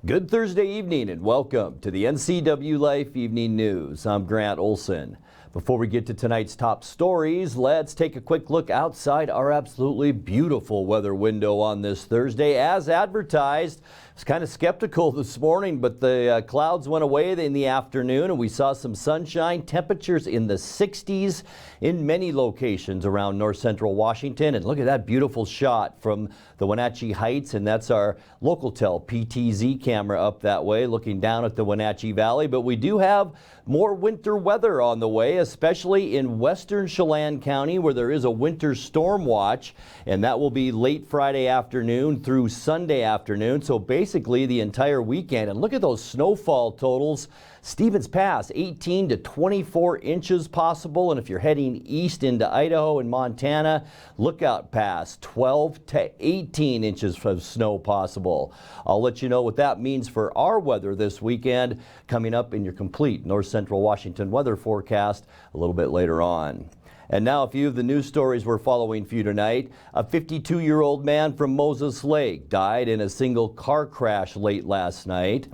Good Thursday evening and welcome to the NCWLIFE Evening News. I'm Grant Olson. Before we get to tonight's top stories, let's take a quick look outside our absolutely beautiful weather window on this Thursday. As advertised, I was kind of skeptical this morning, but the clouds went away in the afternoon and we saw some sunshine. Temperatures in the 60s in many locations around north central Washington. And look at that beautiful shot from the Wenatchee Heights, and that's our Local-Tel PTZ camera up that way looking down at the Wenatchee Valley. But we do have more winter weather on the way, especially in western Chelan County where there is a winter storm watch, and that will be late Friday afternoon through Sunday afternoon, so basically the entire weekend. And look at those snowfall totals. Stevens Pass, 18 to 24 inches possible, and if you're heading east into Idaho and Montana, Lookout Pass, 12 to 18 inches of snow possible. I'll let you know what that means for our weather this weekend coming up in your complete north central Washington weather forecast a little bit later on. And now a few of the news stories we're following for you tonight. A 52-year-old man from Moses Lake died in a single car crash late last night.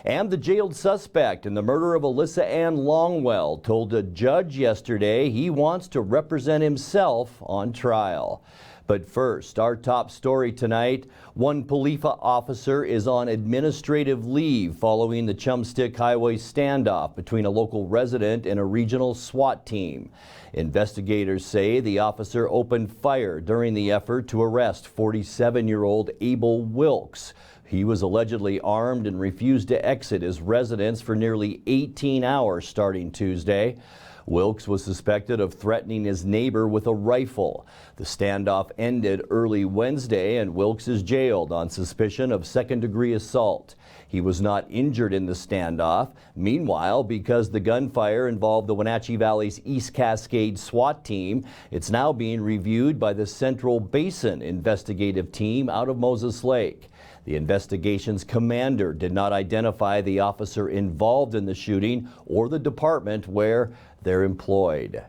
And the jailed suspect in the murder of Alyssa Ann Longwell told a judge yesterday he wants to represent himself on trial. But first, our top story tonight, one police officer is on administrative leave following the Chumstick Highway standoff between a local resident and a regional SWAT team. Investigators say the officer opened fire during the effort to arrest 47-year-old Abel Wilkes. He was allegedly armed and refused to exit his residence for nearly 18 hours starting Tuesday. Wilkes was suspected of threatening his neighbor with a rifle. The standoff ended early Wednesday, and Wilkes is jailed on suspicion of second-degree assault. He was not injured in the standoff. Meanwhile, because the gunfire involved the Wenatchee Valley's East Cascade SWAT team, it's now being reviewed by the Central Basin investigative team out of Moses Lake. The investigation's commander did not identify the officer involved in the shooting or the department where they're employed.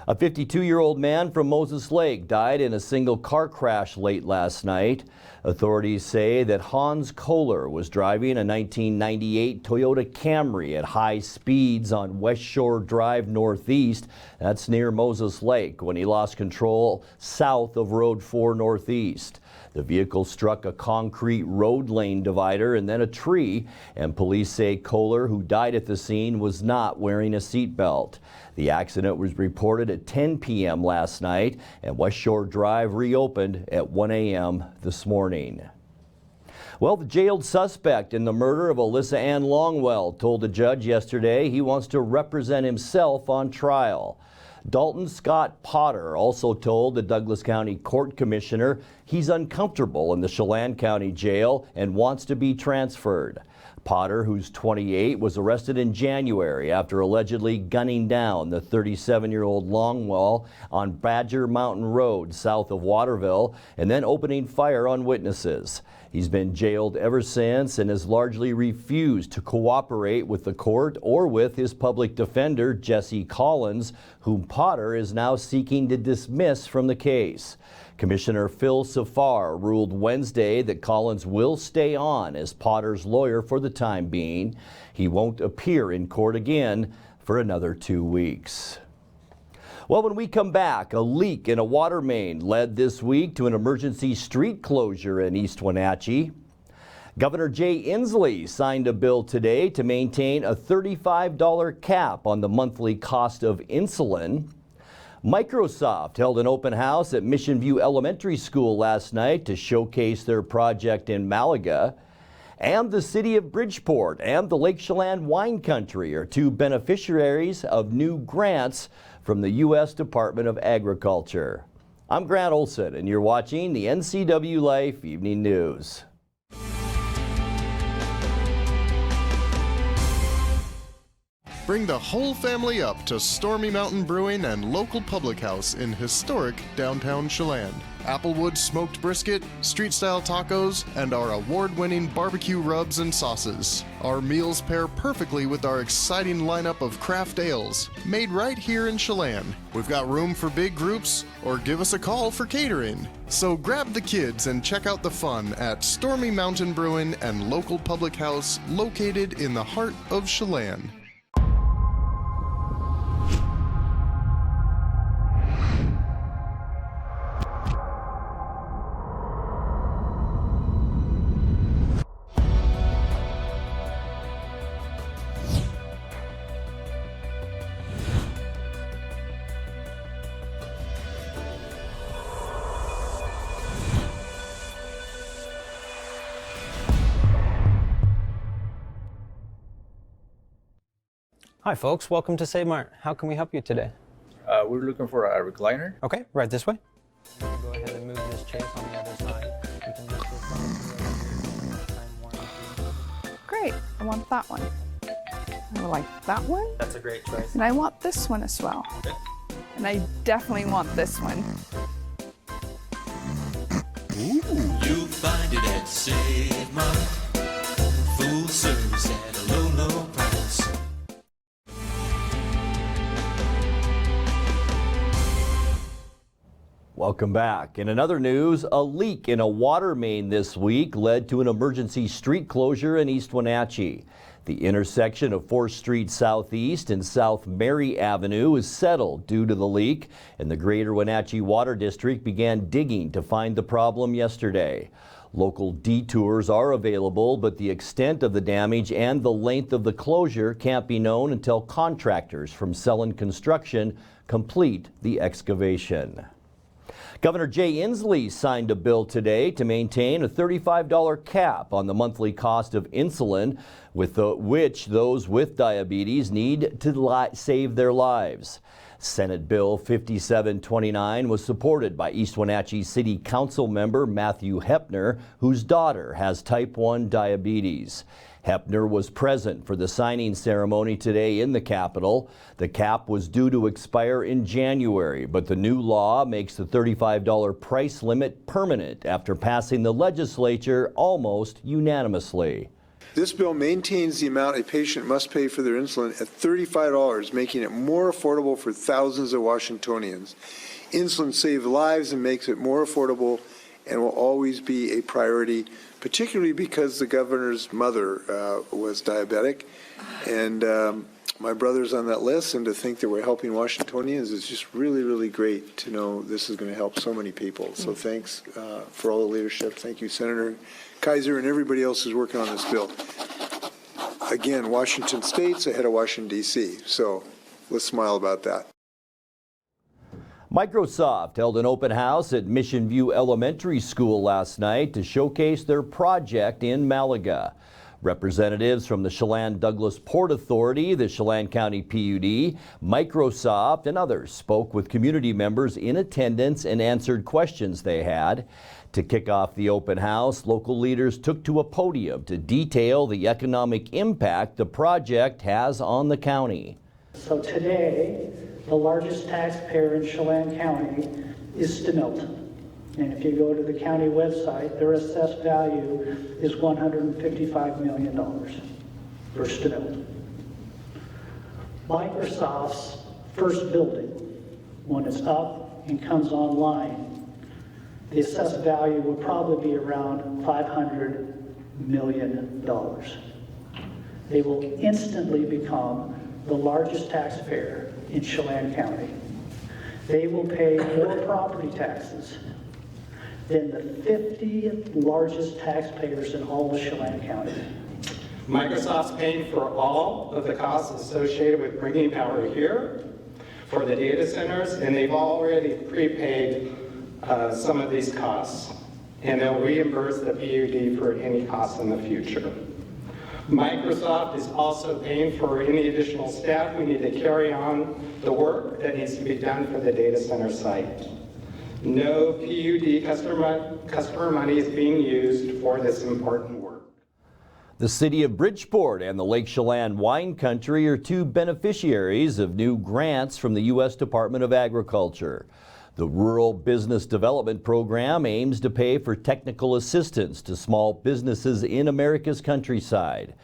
A 52-year-old man from Moses Lake died in a single car crash late last night. Authorities say that Hans Kohler was driving a 1998 Toyota Camry at high speeds on West Shore Drive Northeast. That's near Moses Lake when he lost control south of Road 4 Northeast. The vehicle struck a concrete road lane divider and then a tree, and police say Kohler, who died at the scene, was not wearing a seatbelt. The accident was reported at 10 p.m. last night, and West Shore Drive reopened at 1 a.m. this morning. Well, the jailed suspect in the murder of Alyssa Ann Longwell told a judge yesterday he wants to represent himself on trial. Dalton Scott Potter also told the Douglas County Court Commissioner he's uncomfortable in the Chelan County Jail and wants to be transferred. Potter, who's 28, was arrested in January after allegedly gunning down the 37-year-old Longwell on Badger Mountain Road south of Waterville and then opening fire on witnesses. He's been jailed ever since and has largely refused to cooperate with the court or with his public defender, Jesse Collins, whom Potter is now seeking to dismiss from the case. Commissioner Phil Safar ruled Wednesday that Collins will stay on as Potter's lawyer for the time being. He won't appear in court again for another 2 weeks. Well, when we come back, a leak in a water main led this week to an emergency street closure in East Wenatchee. Governor Jay Inslee signed a bill today to maintain a $35 cap on the monthly cost of insulin. Microsoft held an open house at Mission View Elementary School last night to showcase their project in Malaga. And the city of Bridgeport and the Lake Chelan Wine Country are two beneficiaries of new grants from the U.S. Department of Agriculture. I'm Grant Olson, and you're watching the NCWLIFE Evening News. Bring the whole family up to Stormy Mountain Brewing and local public house in historic downtown Chelan. Applewood smoked brisket, street-style tacos, and our award-winning barbecue rubs and sauces. Our meals pair perfectly with our exciting lineup of craft ales, made right here in Chelan. We've got room for big groups, or give us a call for catering. So grab the kids and check out the fun at Stormy Mountain Brewing and local public house located in the heart of Chelan. Hi folks, welcome to Save Mart. How can we help you today? We're looking for a recliner. Okay, right this way. Go ahead and move this chair on the other side. You can lift this up. Great, I want that one. I like that one. That's a great choice. And I want this one as well. Okay. And I definitely want this one. You'll find it at Save Mart. Full service at a low, low price. Welcome back. In another news, a leak in a water main this week led to an emergency street closure in East Wenatchee. The intersection of 4th Street Southeast and South Mary Avenue is settled due to the leak, and the Greater Wenatchee Water District began digging to find the problem yesterday. Local detours are available, but the extent of the damage and the length of the closure can't be known until contractors from Selland Construction complete the excavation. Governor Jay Inslee signed a bill today to maintain a $35 cap on the monthly cost of insulin, with which those with diabetes need to save their lives. Senate Bill 5729 was supported by East Wenatchee City Council member Matthew Hepner, whose daughter has type 1 diabetes. Hepner was present for the signing ceremony today in the Capitol. The cap was due to expire in January, but the new law makes the $35 price limit permanent after passing the legislature almost unanimously. This bill maintains the amount a patient must pay for their insulin at $35, making it more affordable for thousands of Washingtonians. Insulin saves lives and makes it more affordable and will always be a priority, particularly because the governor's mother was diabetic, and my brother's on that list, and to think that we're helping Washingtonians is just really, really great to know this is going to help so many people. So thanks for all the leadership. Thank you, Senator Kaiser, and everybody else who's working on this bill. Again, Washington State's ahead of Washington, D.C., so let's smile about that. Microsoft held an open house at Mission View Elementary School last night to showcase their project in Malaga. Representatives from the Chelan-Douglas Port Authority, the Chelan County PUD, Microsoft, and others spoke with community members in attendance and answered questions they had. To kick off the open house, local leaders took to a podium to detail the economic impact the project has on the county. So today, the largest taxpayer in Chelan County is Stemilton. And if you go to the county website, their assessed value is $155 million for Stemilton. Microsoft's first building, when it's up and comes online, the assessed value will probably be around $500 million. They will instantly become the largest taxpayer in Chelan County. They will pay more property taxes than the 50 largest taxpayers in all of Chelan County. Microsoft's paying for all of the costs associated with bringing power here for the data centers, and they've already prepaid some of these costs, and they'll reimburse the PUD for any costs in the future. Microsoft is also paying for any additional staff we need to carry on the work that needs to be done for the data center site. No PUD customer money is being used for this important work. The city of Bridgeport and the Lake Chelan Wine Country are two beneficiaries of new grants from the U.S. Department of Agriculture. The Rural Business Development Program aims to pay for technical assistance to small businesses in America's countryside.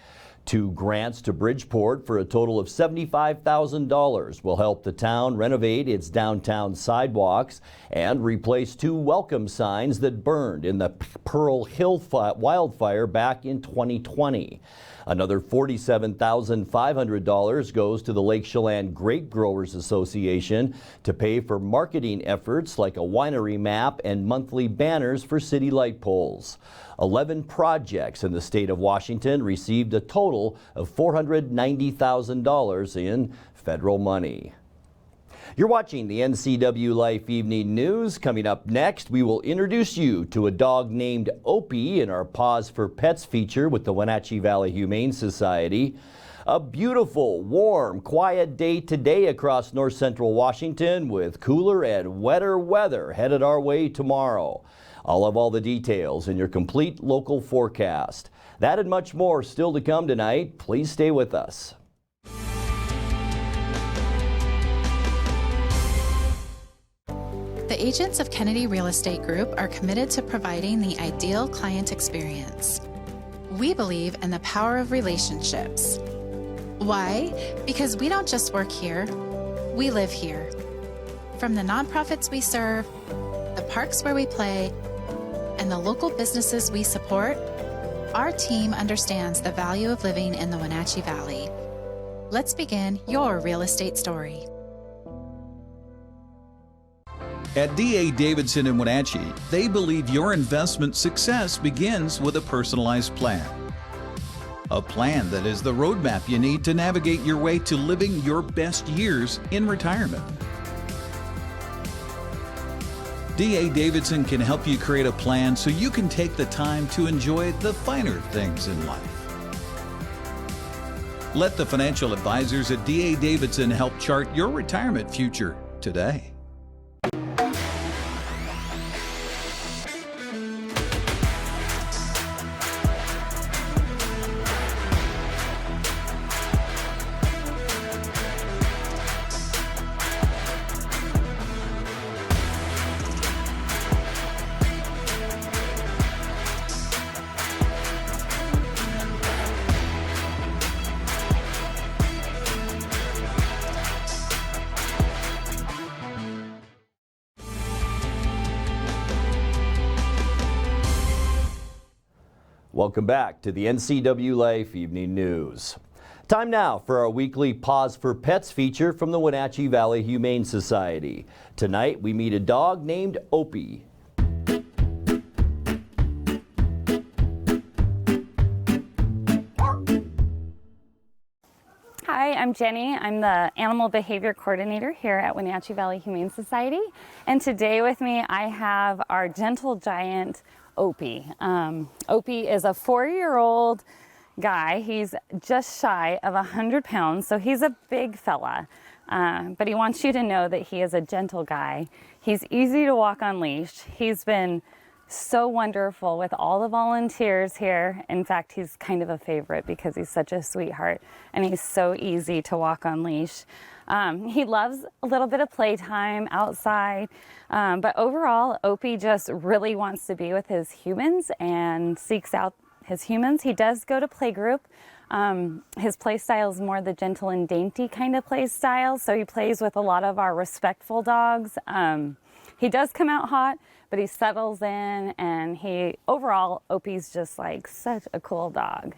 Two grants to Bridgeport for a total of $75,000 will help the town renovate its downtown sidewalks and replace two welcome signs that burned in the Pearl Hill wildfire back in 2020. Another $47,500 goes to the Lake Chelan Grape Growers Association to pay for marketing efforts like a winery map and monthly banners for city light poles. 11 projects in the state of Washington received a total of $490,000 in federal money. You're watching the NCWLIFE Evening News. Coming up next, we will introduce you to a dog named Opie in our Paws for Pets feature with the Wenatchee Valley Humane Society. A beautiful, warm, quiet day today across north central Washington with cooler and wetter weather headed our way tomorrow. I'll have all the details in your complete local forecast. That and much more still to come tonight. Please stay with us. The agents of Kennedy Real Estate Group are committed to providing the ideal client experience. We believe in the power of relationships. Why? Because we don't just work here, we live here. From the nonprofits we serve, the parks where we play, and the local businesses we support, our team understands the value of living in the Wenatchee Valley. Let's begin your real estate story. At D.A. Davidson in Wenatchee, they believe your investment success begins with a personalized plan. A plan that is the roadmap you need to navigate your way to living your best years in retirement. D.A. Davidson can help you create a plan so you can take the time to enjoy the finer things in life. Let the financial advisors at D.A. Davidson help chart your retirement future today. Welcome back to the NCWLIFE Evening News. Time now for our weekly Paws for Pets feature from the Wenatchee Valley Humane Society. Tonight we meet a dog named Opie. Hi, I'm Jenny. I'm the Animal Behavior Coordinator here at Wenatchee Valley Humane Society. And today with me I have our gentle giant Opie. Opie is a 4-year-old guy. He's just shy of 100 pounds, so he's a big fella. But he wants you to know that he is a gentle guy. He's easy to walk on leash. He's been so wonderful with all the volunteers here. In fact, he's kind of a favorite because he's such a sweetheart and he's so easy to walk on leash. He loves a little bit of playtime outside, but overall, Opie just really wants to be with his humans and seeks out his humans. He does go to playgroup. His play style is more the gentle and dainty kind of play style, so he plays with a lot of our respectful dogs. He does come out hot, but he settles in, and overall, Opie's just like such a cool dog.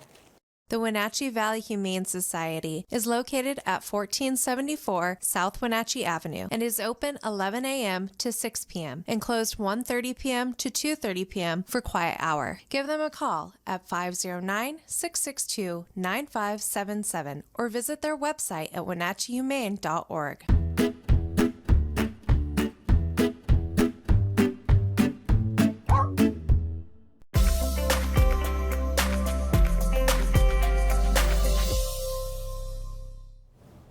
The Wenatchee Valley Humane Society is located at 1474 South Wenatchee Avenue and is open 11 a.m. to 6 p.m. and closed 1:30 p.m. to 2:30 p.m. for quiet hour. Give them a call at 509-662-9577 or visit their website at wenatcheehumane.org.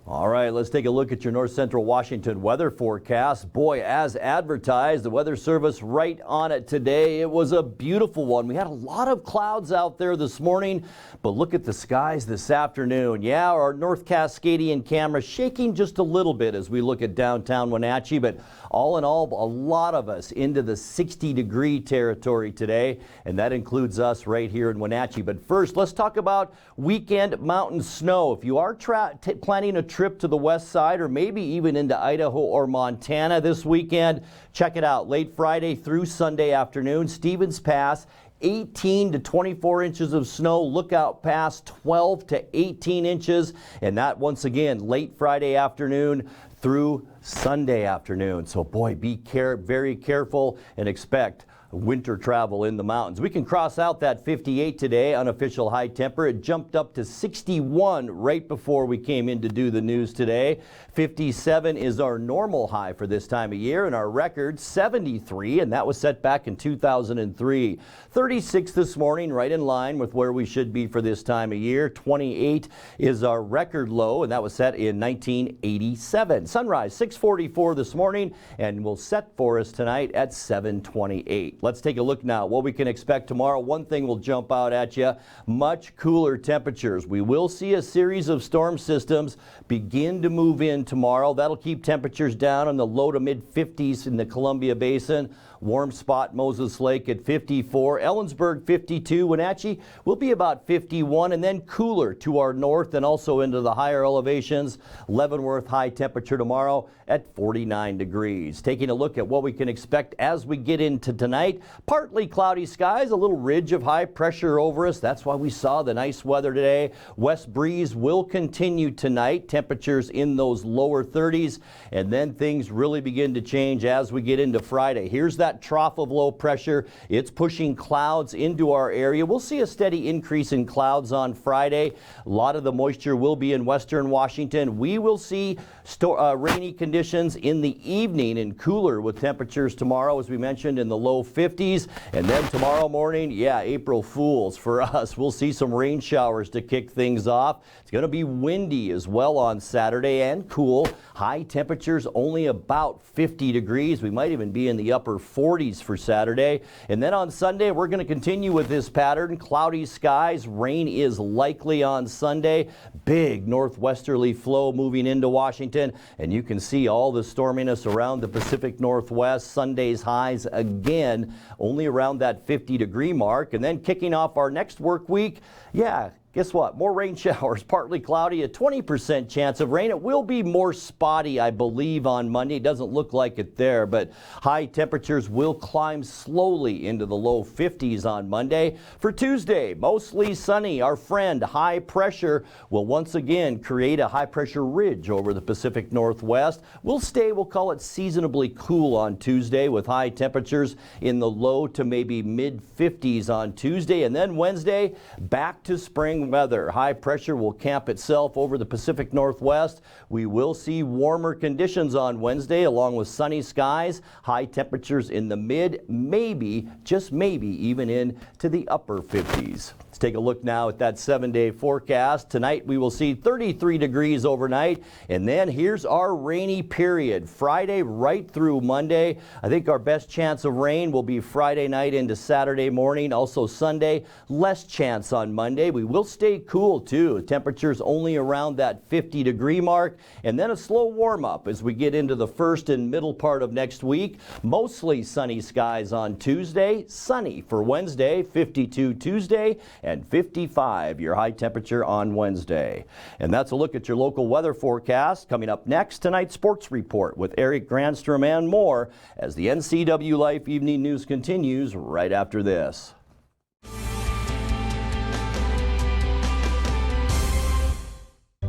All right. right, let's take a look at your North Central Washington weather forecast. Boy, as advertised, the Weather Service right on it today. It was a beautiful one. We had a lot of clouds out there this morning, but look at the skies this afternoon. Yeah, our North Cascadian camera shaking just a little bit as we look at downtown Wenatchee, but all in all, a lot of us into the 60-degree territory today, and that includes us right here in Wenatchee. But first, let's talk about weekend mountain snow. If you are planning a trip to the west side or maybe even into Idaho or Montana this weekend, check it out. Late Friday through Sunday afternoon, Stevens Pass, 18 to 24 inches of snow. Lookout Pass, 12 to 18 inches. And that, once again, late Friday afternoon through Sunday afternoon. So, boy, be very careful and expect winter travel in the mountains. We can cross out that 58 today, unofficial high temper. It jumped up to 61 right before we came in to do the news today. 57 is our normal high for this time of year, and our record 73, and that was set back in 2003. 36 this morning, right in line with where we should be for this time of year. 28 is our record low, and that was set in 1987. Sunrise 6:44 this morning, and will set for us tonight at 7:28. Let's take a look now what we can expect tomorrow. One thing will jump out at you: much cooler temperatures. We will see a series of storm systems begin to move in tomorrow. That'll keep temperatures down in the low to mid 50s in the Columbia Basin. Warm spot Moses Lake at 54, Ellensburg 52, Wenatchee will be about 51, and then cooler to our north and also into the higher elevations. Leavenworth high temperature tomorrow at 49 degrees. Taking a look at what we can expect as we get into tonight. Partly cloudy skies, a little ridge of high pressure over us. That's why we saw the nice weather today. West breeze will continue tonight. Temperatures in those lower 30s, and then things really begin to change as we get into Friday. Here's that trough of low pressure. It's pushing clouds into our area. We'll see a steady increase in clouds on Friday. A lot of the moisture will be in western Washington. We will see rainy conditions in the evening and cooler with temperatures tomorrow, as we mentioned, in the low 50s. And then tomorrow morning, yeah, April Fools for us. We'll see some rain showers to kick things off. It's going to be windy as well on Saturday and cool. High temperatures only about 50 degrees. We might even be in the upper 40s for Saturday. And then on Sunday, we're going to continue with this pattern. Cloudy skies. Rain is likely on Sunday. Big northwesterly flow moving into Washington. And you can see all the storminess around the Pacific Northwest. Sunday's highs again only around that 50-degree mark. And then kicking off our next work week, yeah, guess what? More rain showers, partly cloudy, a 20% chance of rain. It will be more spotty, I believe, on Monday. It doesn't look like it there, but high temperatures will climb slowly into the low 50s on Monday. For Tuesday, mostly sunny. Our friend high pressure will once again create a high pressure ridge over the Pacific Northwest. We'll call it seasonably cool on Tuesday with high temperatures in the low to maybe mid 50s on Tuesday. And then Wednesday, back to spring weather. High pressure will camp itself over the Pacific Northwest. We will see warmer conditions on Wednesday along with sunny skies. High temperatures in the mid, maybe, just maybe, even into the upper 50s. Let's take a look now at that 7-day forecast. Tonight we will see 33 degrees overnight, and then here's our rainy period. Friday right through Monday. I think our best chance of rain will be Friday night into Saturday morning. Also Sunday, less chance on Monday. We will stay cool too. Temperatures only around that 50-degree mark, and then a slow warm up as we get into the first and middle part of next week. Mostly sunny skies on Tuesday, sunny for Wednesday, 52 Tuesday, and 55 your high temperature on Wednesday. And that's a look at your local weather forecast. Coming up next, tonight's sports report with Eric Granstrom and more as the NCWLIFE Evening News continues right after this.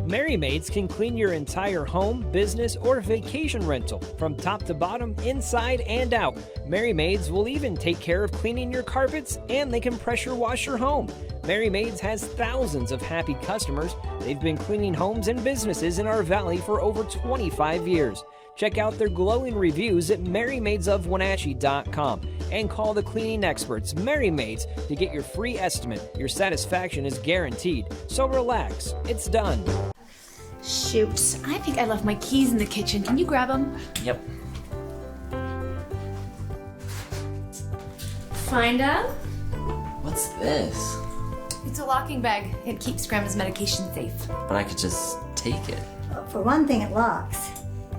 Merry Maids can clean your entire home, business, or vacation rental from top to bottom, inside and out. Merry Maids will even take care of cleaning your carpets, and they can pressure wash your home. Merry Maids has thousands of happy customers. They've been cleaning homes and businesses in our valley for over 25 years. Check out their glowing reviews at merrymaidesofwenatchee.com and call the cleaning experts, Merry Maids, to get your free estimate. Your satisfaction is guaranteed, so relax. It's done. Shoot, I think I left my keys in the kitchen. Can you grab them? Yep. Find out? What's this? It's a locking bag. It keeps Grandma's medication safe. But I could just take it. Well, for one thing, it locks.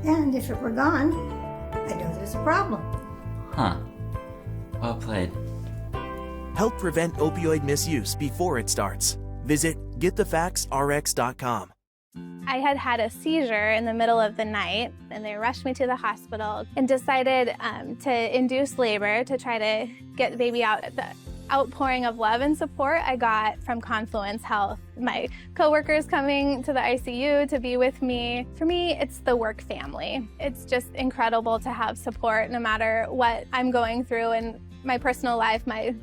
And if it were gone, I know there's a problem. Huh. Well played. Help prevent opioid misuse before it starts. Visit getthefactsrx.com. I had a seizure in the middle of the night, and they rushed me to the hospital and decided to induce labor to try to get the baby out. The outpouring of love and support I got from Confluence Health. My coworkers coming to the ICU to be with me. For me, it's the work family. It's just incredible to have support no matter what I'm going through in my personal life, my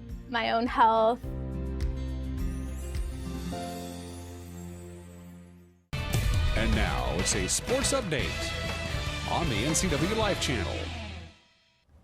own health. And now it's a sports update on the NCWLIFE channel.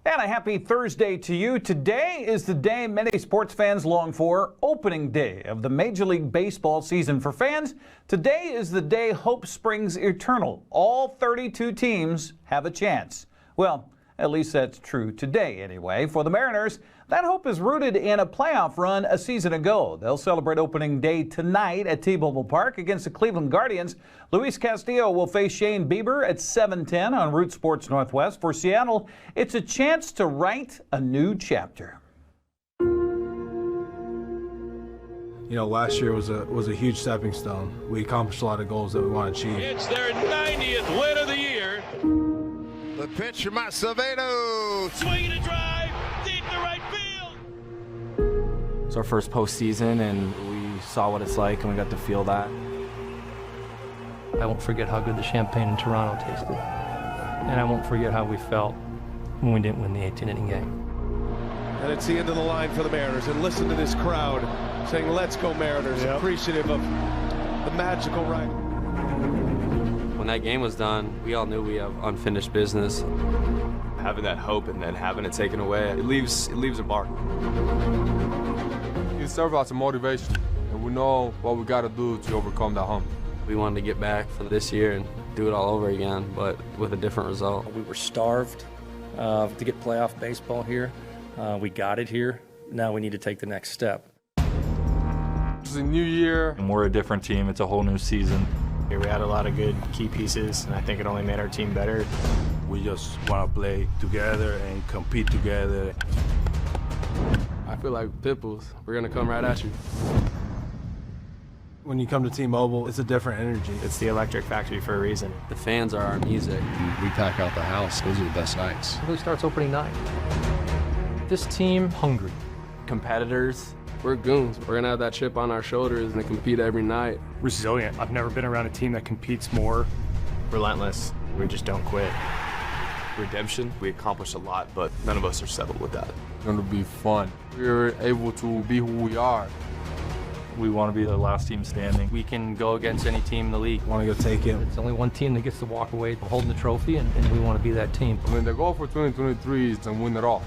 And a happy Thursday to you. Today is the day many sports fans long for, opening day of the Major League Baseball season. For fans, today is the day hope springs eternal. All 32 teams have a chance. Well, at least that's true today anyway. For the Mariners, that hope is rooted in a playoff run a season ago. They'll celebrate opening day tonight at T-Mobile Park against the Cleveland Guardians. Luis Castillo will face Shane Bieber at 7:10 on Root Sports Northwest. For Seattle, it's a chance to write a new chapter. You know, last year was a huge stepping stone. We accomplished a lot of goals that we want to achieve. It's their 90th win of the year. The pitch from Acevedo. Swinging a drive deep to right field. It's our first postseason, and we saw what it's like, and we got to feel that. I won't forget how good the champagne in Toronto tasted. And I won't forget how we felt when we didn't win the 18-inning game. And it's the end of the line for the Mariners. And listen to this crowd saying, "Let's go Mariners," appreciative of the magical ride. When that game was done, we all knew we have unfinished business. Having that hope and then having it taken away, it leaves a mark. It serves as a motivation, and we know what we got to do to overcome that hump. We wanted to get back for this year and do it all over again, but with a different result. We were starved to get playoff baseball here. We got it here. Now we need to take the next step. It's a new year. And we're a different team. It's a whole new season. We had a lot of good key pieces, and I think it only made our team better. We just want to play together and compete together. I feel like Pitbulls. We're going to come right at you. When you come to T-Mobile, it's a different energy. It's the electric factory for a reason. The fans are our music. We pack out the house. Those are the best nights. Who starts opening night? This team, hungry. Competitors. We're goons. We're going to have that chip on our shoulders and compete every night. Resilient. I've never been around a team that competes more. Relentless. We just don't quit. Redemption. We accomplished a lot, but none of us are settled with that. It's going to be fun. We're able to be who we are. We want to be the last team standing. We can go against any team in the league. Want to go take it. It's only one team that gets to walk away holding the trophy, and we want to be that team. I mean, the goal for 2023 is to win it all.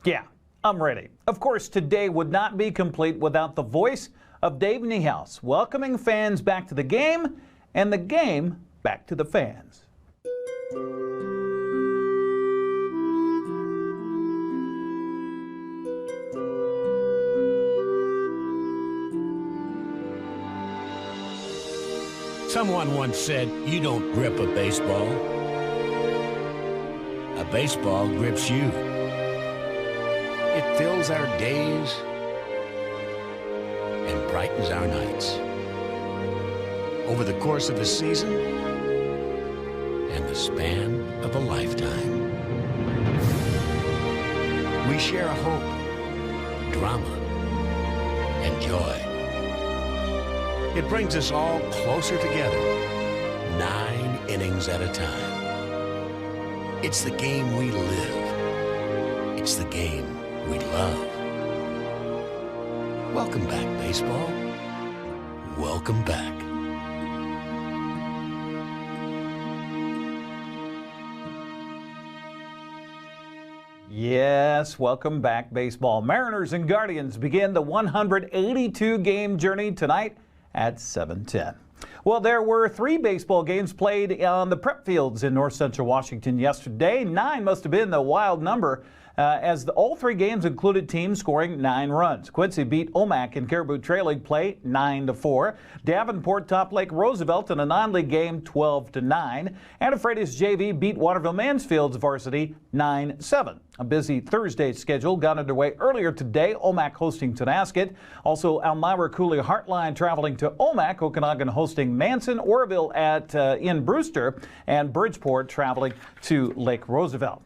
Yeah, I'm ready. Of course, today would not be complete without the voice of Dave Niehaus, welcoming fans back to the game and the game back to the fans. Someone once said, "You don't grip a baseball. A baseball grips you." It fills our days and brightens our nights. Over the course of a season and the span of a lifetime. We share hope, drama, and joy. It brings us all closer together, 9 innings at a time. It's the game we live. It's the game we love. Welcome back, baseball. Welcome back. Yes, welcome back, baseball. Mariners and Guardians begin the 182-game journey tonight at 7:10. Well, there were 3 baseball games played on the prep fields in north central Washington yesterday. 9 must have been the wild number, as all 3 games included teams scoring 9 runs. Quincy beat Omak in Caribou Trail League play 9-4. Davenport topped Lake Roosevelt in a non-league game 12-9. And Ephraitis JV beat Waterville Mansfield's varsity 9-7. A busy Thursday schedule got underway earlier today. Omak hosting Tonasket. Also, Elmira Cooley Heartline traveling to Omak. Okanagan hosting Manson. Oroville in Brewster. And Bridgeport traveling to Lake Roosevelt.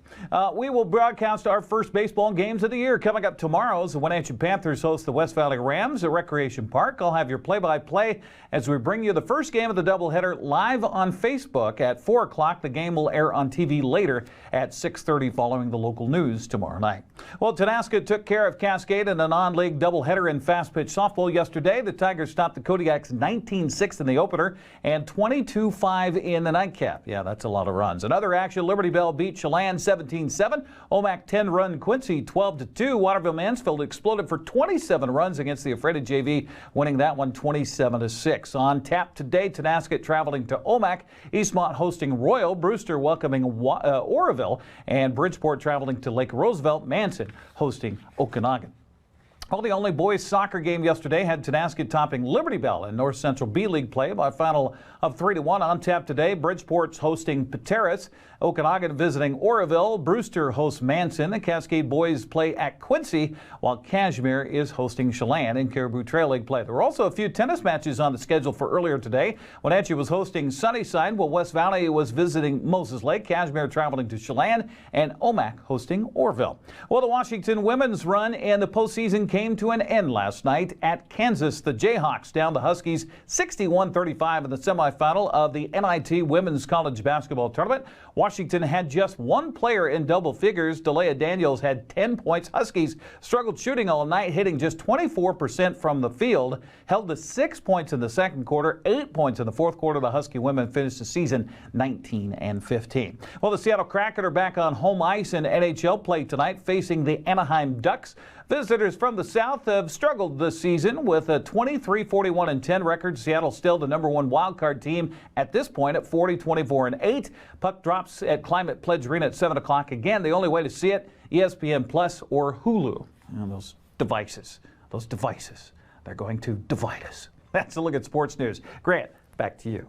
We will broadcast our first baseball games of the year. Coming up tomorrow, the Wenatchee Panthers host the West Valley Rams at Recreation Park. I'll have your play-by-play as we bring you the first game of the doubleheader live on Facebook at 4 o'clock. The game will air on TV later at 6:30 following the local news tomorrow night. Well, Tonasket took care of Cascade in a non-league doubleheader in fast-pitch softball yesterday. The Tigers stopped the Kodiaks 19-6 in the opener and 22-5 in the nightcap. Yeah, that's a lot of runs. Another action, Liberty Bell beat Chelan 17-7. Omak 10-run Quincy 12-2. Waterville Mansfield exploded for 27 runs against the Ephraitis JV, winning that one 27-6. On tap today, Tonasket traveling to Omak, Eastmont hosting Royal, Brewster welcoming Oroville, and Bridgeport traveling to Lake Roosevelt, Manson hosting Okanagan. Well, the only boys soccer game yesterday had Tonasket topping Liberty Bell in North Central B-League play by a final of 3-1. On tap today, Bridgeport's hosting Pateras, Okanagan visiting Oroville, Brewster hosts Manson. The Cascade boys play at Quincy, while Kashmir is hosting Chelan in Caribou Trail League play. There were also a few tennis matches on the schedule for earlier today. Wenatchee was hosting Sunnyside, while West Valley was visiting Moses Lake, Kashmir traveling to Chelan, and Omak hosting Orville. Well, the Washington women's run in the postseason came to an end last night at Kansas. The Jayhawks downed the Huskies 61-35 in the semifinal of the NIT Women's College Basketball Tournament. Washington had just 1 player in double figures. Delia Daniels had 10 points. Huskies struggled shooting all night, hitting just 24% from the field. Held to 6 points in the second quarter, 8 points in the fourth quarter. The Husky women finished the season 19-15. Well, the Seattle Kraken are back on home ice in NHL play tonight, facing the Anaheim Ducks. Visitors from the South have struggled this season with a 23-41-10 record. Seattle still the #1 wildcard team at this point at 40-24-8. Puck drops at Climate Pledge Arena at 7 o'clock. Again, the only way to see it, ESPN Plus or Hulu. Those devices, they're going to divide us. That's a look at sports news. Grant, back to you.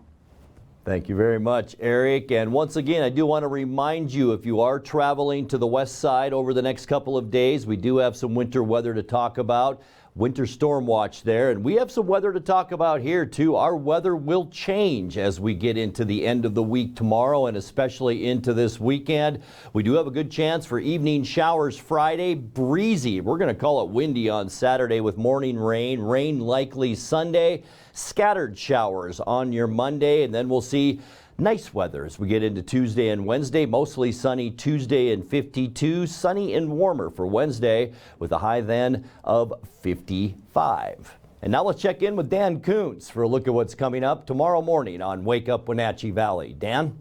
Thank you very much, Eric. And once again, I do want to remind you, if you are traveling to the west side over the next couple of days, we do have some winter weather to talk about. Winter storm watch there, and we have some weather to talk about here too. Our weather will change as we get into the end of the week tomorrow and especially into this weekend. We do have a good chance for evening showers Friday, breezy. We're going to call it windy on Saturday with morning rain, rain likely Sunday, scattered showers on your Monday, and then we'll see nice weather as we get into Tuesday and Wednesday. Mostly sunny Tuesday and 52, sunny and warmer for Wednesday with a high then of 55. And now let's check in with Dan Kuntz for a look at what's coming up tomorrow morning on Wake Up Wenatchee Valley. Dan?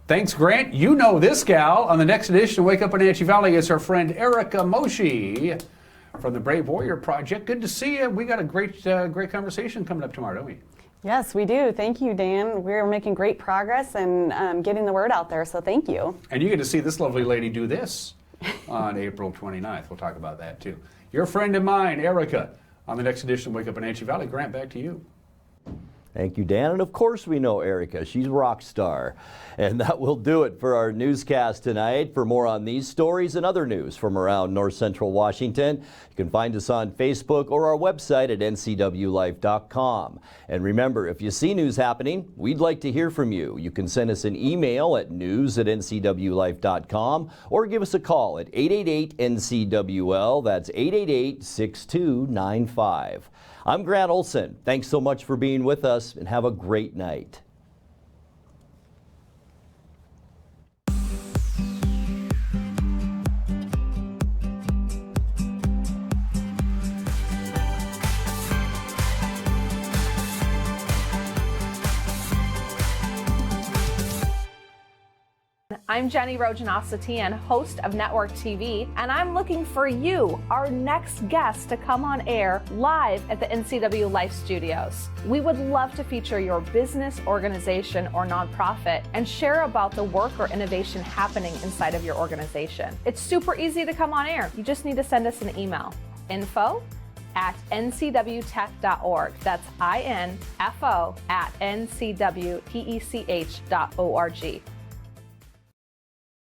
Thanks, Grant. You know this gal. On the next edition of Wake Up Wenatchee Valley is our friend Erica Moshe from the Brave Warrior Project. Good to see you. We got a great conversation coming up tomorrow, don't we? Yes, we do. Thank you, Dan. We're making great progress and getting the word out there, so thank you. And you get to see this lovely lady do this on April 29th. We'll talk about that, too. Your friend of mine, Erica, on the next edition of Wake Up Wenatchee Valley. Grant, back to you. Thank you, Dan. And of course we know Erica. She's a rock star. And that will do it for our newscast tonight. For more on these stories and other news from around North Central Washington, you can find us on Facebook or our website at NCWLIFE.com. And remember, if you see news happening, we'd like to hear from you. You can send us an email at news@NCWLIFE.com or give us a call at 888-NCWL. That's 888-6295. I'm Grant Olson. Thanks so much for being with us and have a great night. everyone. I'm Jenny Rojanowski, host of Network TV, and I'm looking for you, our next guest, to come on air live at the NCWLIFE studios. We would love to feature your business, organization, or nonprofit and share about the work or innovation happening inside of your organization. It's super easy to come on air. You just need to send us an email. info@ncwtech.org. That's info@ncwtech.org.